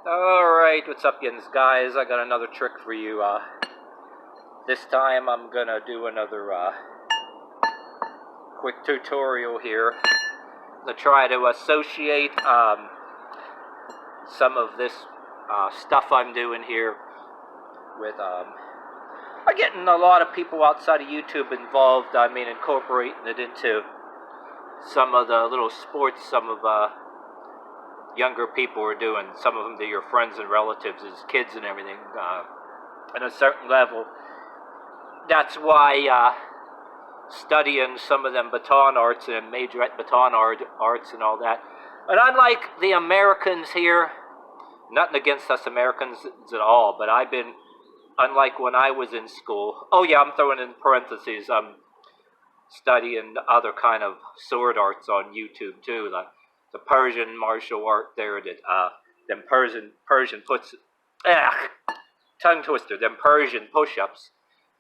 Alright, what's up, yins guys? I got another trick for you. This time I'm gonna do another quick tutorial here to try to associate some of this stuff I'm doing here with I'm getting a lot of people outside of YouTube involved. I mean, incorporating it into some of the little sports some of younger people are doing. Some of them to your friends and relatives as kids and everything at a certain level. That's why studying some of them baton arts and majorette baton arts and all that. And unlike the Americans here, nothing against us Americans at all, but I've been, unlike when I was in school, oh yeah, I'm throwing in parentheses, I'm studying other kind of sword arts on YouTube too, like the Persian martial art there that them Persian puts, tongue twister, them Persian push-ups,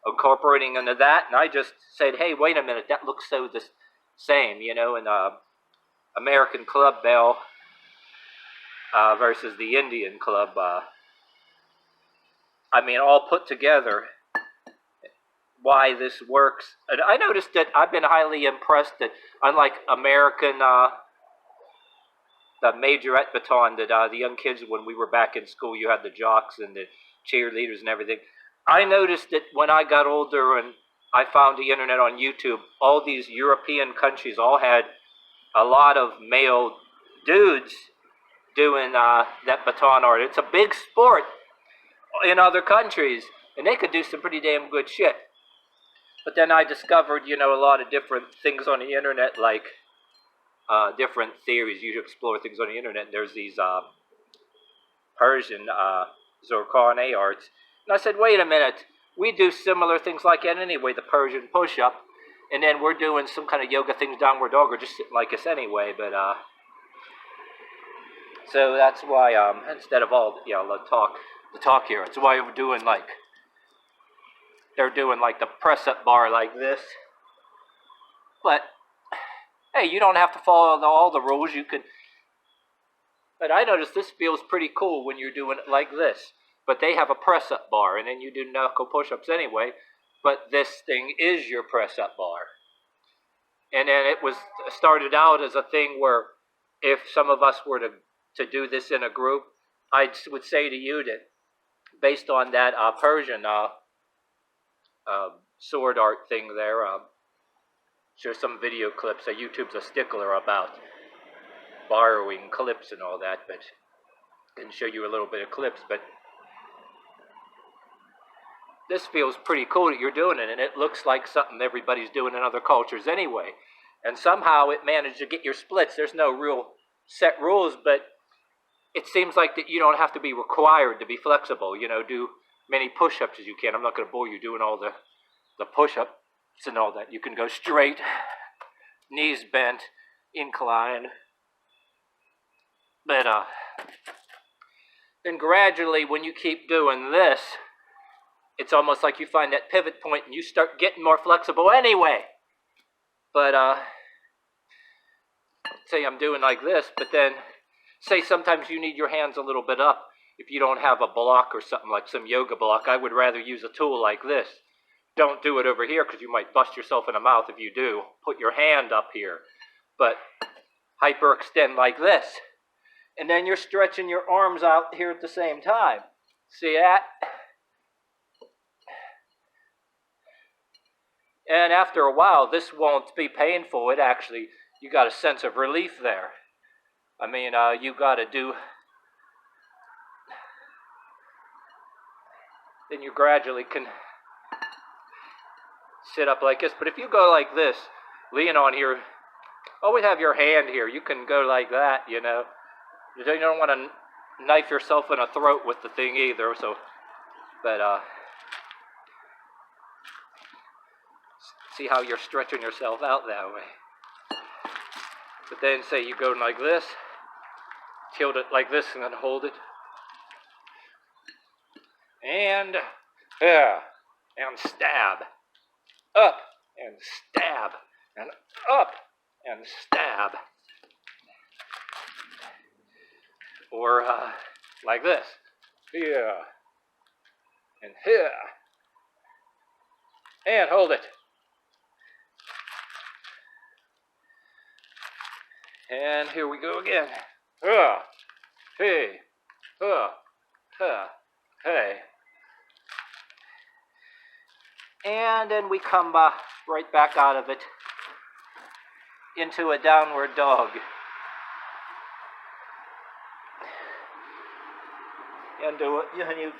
incorporating into that. And I just said, hey, wait a minute, that looks so the same, you know, in American club bell versus the Indian club. I mean, all put together, why this works. And I noticed that I've been highly impressed that unlike American the majorette baton that the young kids, when we were back in school, you had the jocks and the cheerleaders and everything. I noticed that when I got older and I found the internet on YouTube, all these European countries all had a lot of male dudes doing that baton art. It's a big sport in other countries, and they could do some pretty damn good shit. But then I discovered, you know, a lot of different things on the internet, like different theories. You explore things on the internet. There's these Persian Zorkane arts. And I said, wait a minute, we do similar things like that anyway, the Persian push-up, and then we're doing some kind of yoga things, downward dog, or just sitting like us anyway, but, so that's why, instead of all, you know, the talk here, it's why we're doing, like, they're doing, like, the press-up bar like this, but, hey, you don't have to follow all the rules, you could, but I noticed this feels pretty cool when you're doing it like this. But they have a press-up bar, and then you do knuckle push-ups anyway, but this thing is your press-up bar. And then it was started out as a thing where if some of us were to do this in a group, I would say to you that based on that Persian sword art thing there, show some video clips. YouTube's a stickler about borrowing clips and all that, but I can show you a little bit of clips, but this feels pretty cool that you're doing it, and it looks like something everybody's doing in other cultures anyway. And somehow it managed to get your splits. There's no real set rules, but it seems like that you don't have to be required to be flexible. You know, do many push-ups as you can. I'm not going to bore you doing all the push-ups and all that. You can go straight, knees bent, incline. But then gradually when you keep doing this, it's almost like you find that pivot point and you start getting more flexible anyway. But, say I'm doing like this, but then, say sometimes you need your hands a little bit up. If you don't have a block or something like some yoga block, I would rather use a tool like this. Don't do it over here because you might bust yourself in the mouth if you do. Put your hand up here. But hyperextend like this. And then you're stretching your arms out here at the same time. See that? And after a while, this won't be painful. It actually, you got a sense of relief there. I mean, you got to do, then you gradually can sit up like this. But if you go like this, lean on here, always have your hand here. You can go like that, you know. You don't want to knife yourself in the throat with the thing either. So, but, see how you're stretching yourself out that way. But then say you go like this, tilt it like this and then hold it. And stab. Up and stab. And up and stab. Or like this. Here. And here. And hold it. And here we go again. Hey. Hey. And then we come right back out of it into a downward dog. And you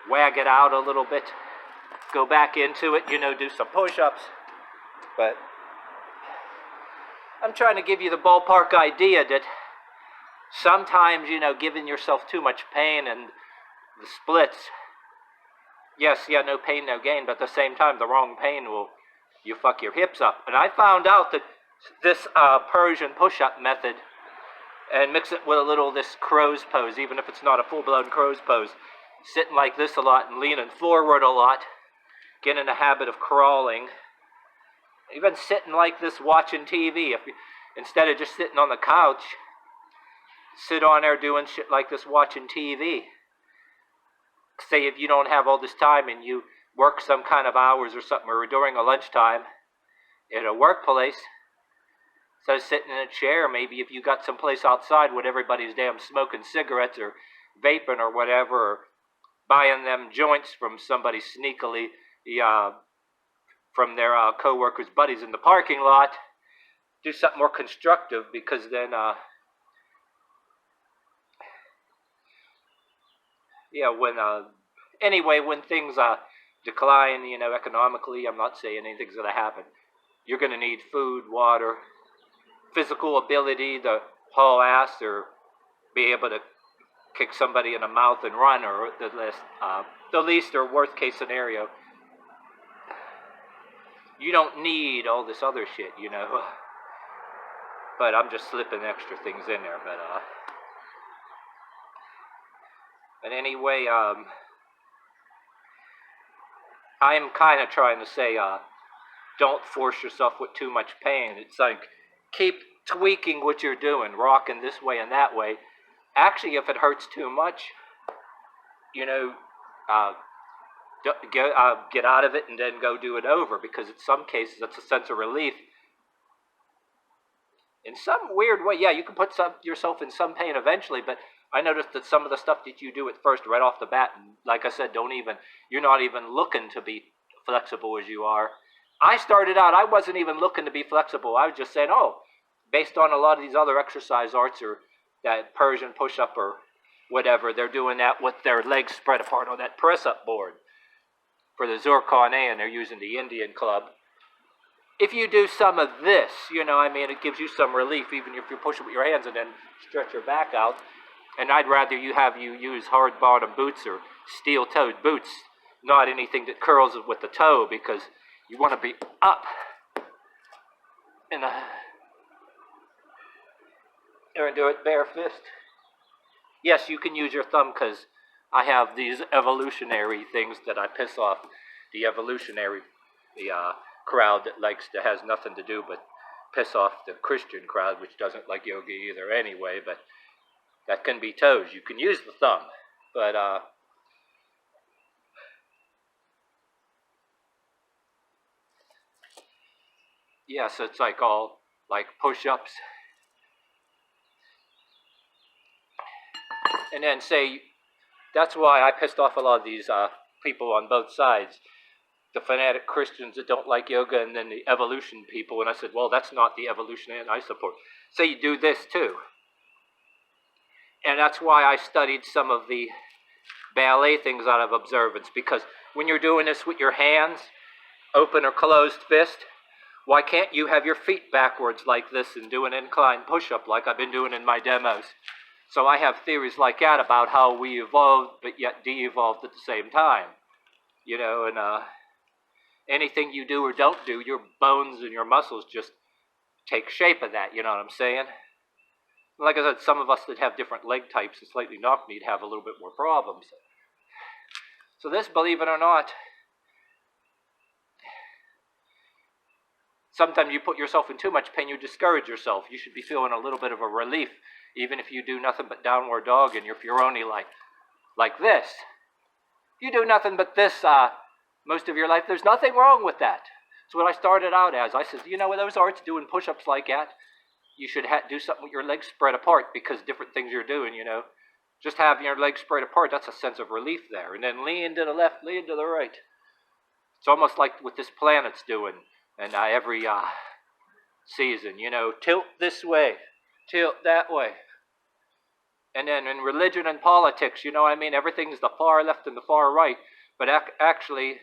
wag it out a little bit, go back into it, do some push-ups. But I'm trying to give you the ballpark idea that sometimes, giving yourself too much pain and the splits, yes, no pain, no gain, but at the same time, the wrong pain you fuck your hips up. And I found out that this Persian push-up method, and mix it with a little of this crow's pose, even if it's not a full-blown crow's pose, sitting like this a lot and leaning forward a lot, get in the habit of crawling, even sitting like this watching TV. Instead of just sitting on the couch, sit on there doing shit like this watching TV. Say if you don't have all this time and you work some kind of hours or something, or during a lunchtime at a workplace, so sitting in a chair, maybe if you got someplace outside with everybody's damn smoking cigarettes or vaping or whatever, or buying them joints from somebody sneakily, from their co-workers' buddies in the parking lot, do something more constructive, because then, when things decline, economically, I'm not saying anything's going to happen. You're going to need food, water, physical ability to haul ass or be able to kick somebody in the mouth and run, or the least or worst case scenario. You don't need all this other shit, But I'm just slipping extra things in there. But anyway, I'm kind of trying to say, don't force yourself with too much pain. It's like, keep tweaking what you're doing, rocking this way and that way. Actually, if it hurts too much, get out of it and then go do it over, because in some cases that's a sense of relief. In some weird way, you can put yourself in some pain eventually, but I noticed that some of the stuff that you do at first, right off the bat, and like I said, you're not even looking to be flexible as you are. I started out, I wasn't even looking to be flexible. I was just saying, based on a lot of these other exercise arts, or that Persian push-up or whatever, they're doing that with their legs spread apart on that press-up board for the Zircon A, and they're using the Indian club. If you do some of this, it gives you some relief, even if you push it with your hands and then stretch your back out. And I'd rather you use hard-bottom boots or steel-toed boots, not anything that curls with the toe, because you want to be up and do it bare fist. Yes, you can use your thumb, because I have these evolutionary things that I piss off the evolutionary crowd that has nothing to do but piss off the Christian crowd, which doesn't like yoga either anyway, but that can be toes. You can use the thumb, but so it's like all like push-ups. And then that's why I pissed off a lot of these people on both sides, the fanatic Christians that don't like yoga, and then the evolution people. And I said, well, that's not the evolution I support. So you do this too. And that's why I studied some of the ballet things out of observance, because when you're doing this with your hands, open or closed fist, why can't you have your feet backwards like this and do an incline push-up like I've been doing in my demos? So I have theories like that about how we evolved, but yet de-evolved at the same time. And anything you do or don't do, your bones and your muscles just take shape of that, you know what I'm saying? Like I said, some of us that have different leg types and slightly knock-kneed have a little bit more problems. So this, believe it or not, sometimes you put yourself in too much pain, you discourage yourself. You should be feeling a little bit of a relief Even if you do nothing but downward dog, and if you're only like this, you do nothing but this most of your life, there's nothing wrong with that. It's what I started out as. I said, you know, those arts doing push-ups like that, you should do something with your legs spread apart, because different things you're doing, you know. Just having your legs spread apart, that's a sense of relief there. And then lean to the left, lean to the right. It's almost like what this planet's doing. And every season, you know, tilt this way, tilt that way. And then in religion and politics, you know what I mean? Everything's the far left and the far right. But actually,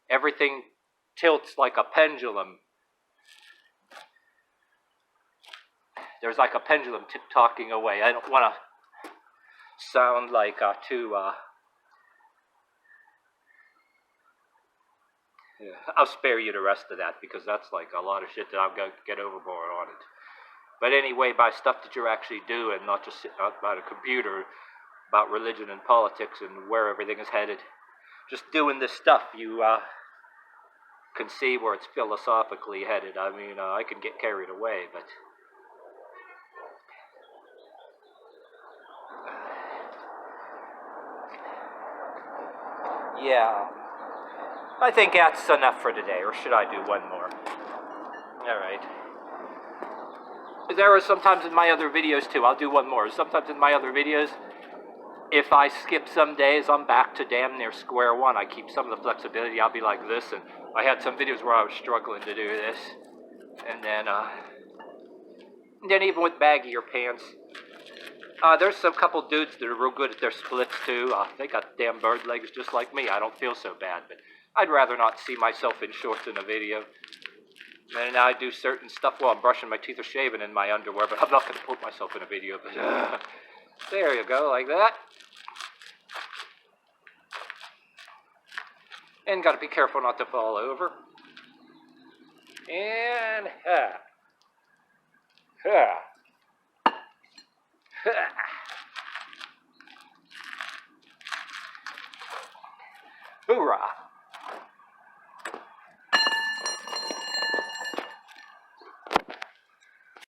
everything tilts like a pendulum. There's like a pendulum talking away. I don't want to sound like too... I'll spare you the rest of that, because that's like a lot of shit that I'm going to get overboard on it. But anyway, by stuff that you're actually doing, not just sitting out by a computer, about religion and politics and where everything is headed. Just doing this stuff, you can see where it's philosophically headed. I mean, I can get carried away, but... yeah. I think that's enough for today, or should I do one more? Alright. There are sometimes in my other videos too, I'll do one more. Sometimes in my other videos, if I skip some days, I'm back to damn near square one. I keep some of the flexibility, I'll be like this, and I had some videos where I was struggling to do this. And then even with baggier pants, there's some couple dudes that are real good at their splits too. They got damn bird legs just like me. I don't feel so bad, but I'd rather not see myself in shorts in a video. And I do certain stuff while I'm brushing my teeth or shaving in my underwear, but I'm not going to put myself in a video. But there you go, like that. And got to be careful not to fall over. And hoorah!